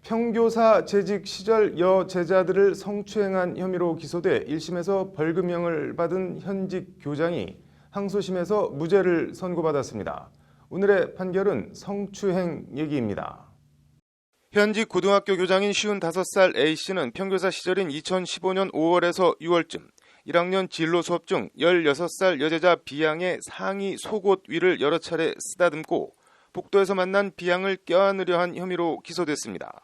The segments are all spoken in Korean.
평교사 재직 시절 여제자들을 성추행한 혐의로 기소돼 1심에서 벌금형을 받은 현직 교장이 항소심에서 무죄를 선고받았습니다. 오늘의 판결은 성추행 얘기입니다. 현직 고등학교 교장인 55살 A씨는 평교사 시절인 2015년 5월에서 6월쯤 1학년 진로 수업 중 16살 여제자 B양의 상의 속옷 위를 여러 차례 쓰다듬고 복도에서 만난 B양을 껴안으려 한 혐의로 기소됐습니다.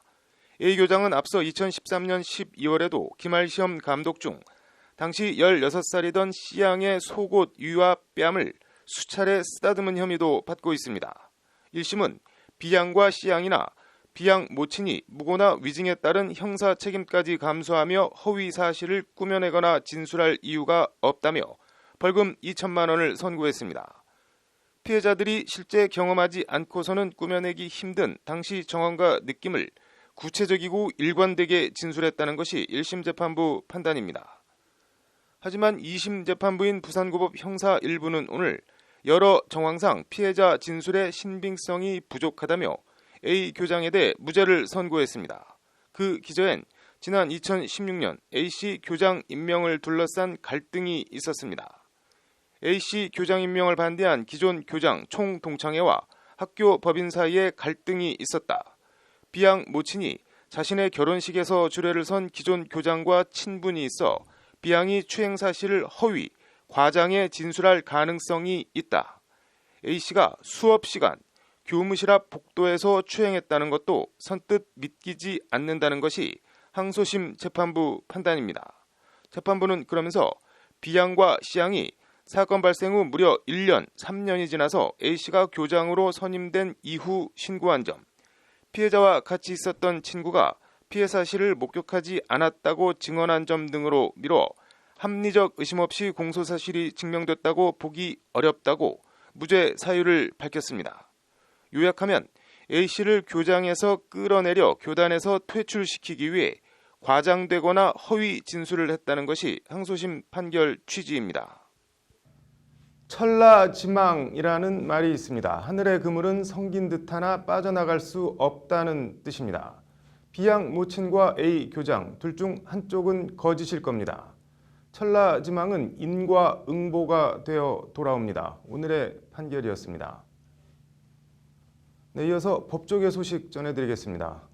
A 교장은 앞서 2013년 12월에도 기말시험 감독 중 당시 16살이던 C양의 속옷 위와 뺨을 수차례 쓰다듬은 혐의도 받고 있습니다. 1심은 B양과 C양이나 B양 모친이 무고나 위증에 따른 형사 책임까지 감수하며 허위 사실을 꾸며내거나 진술할 이유가 없다며 벌금 2천만 원을 선고했습니다. 피해자들이 실제 경험하지 않고서는 꾸며내기 힘든 당시 정황과 느낌을 구체적이고 일관되게 진술했다는 것이 1심 재판부 판단입니다. 하지만 2심 재판부인 부산고법 형사 1부는 오늘 여러 정황상 피해자 진술의 신빙성이 부족하다며 A 교장에 대해 무죄를 선고했습니다. 그 기저엔 지난 2016년 A씨 교장 임명을 둘러싼 갈등이 있었습니다. A씨 교장 임명을 반대한 기존 교장 총동창회와 학교 법인 사이에 갈등이 있었다. B양 모친이 자신의 결혼식에서 주례를 선 기존 교장과 친분이 있어 B양이 추행 사실을 허위, 과장해 진술할 가능성이 있다. A씨가 수업 시간, 교무실 앞 복도에서 추행했다는 것도 선뜻 믿기지 않는다는 것이 항소심 재판부 판단입니다. 재판부는 그러면서 B양과 C양이 사건 발생 후 무려 1년, 3년이 지나서 A씨가 교장으로 선임된 이후 신고한 점, 피해자와 같이 있었던 친구가 피해 사실을 목격하지 않았다고 증언한 점 등으로 미뤄 합리적 의심 없이 공소 사실이 증명됐다고 보기 어렵다고 무죄 사유를 밝혔습니다. 요약하면 A씨를 교장에서 끌어내려 교단에서 퇴출시키기 위해 과장되거나 허위 진술을 했다는 것이 항소심 판결 취지입니다. 천라지망이라는 말이 있습니다. 하늘의 그물은 성긴 듯 하나 빠져나갈 수 없다는 뜻입니다. B양 모친과 A 교장 둘 중 한쪽은 거짓일 겁니다. 천라지망은 인과응보가 되어 돌아옵니다. 오늘의 판결이었습니다. 네, 이어서 법조계 소식 전해드리겠습니다.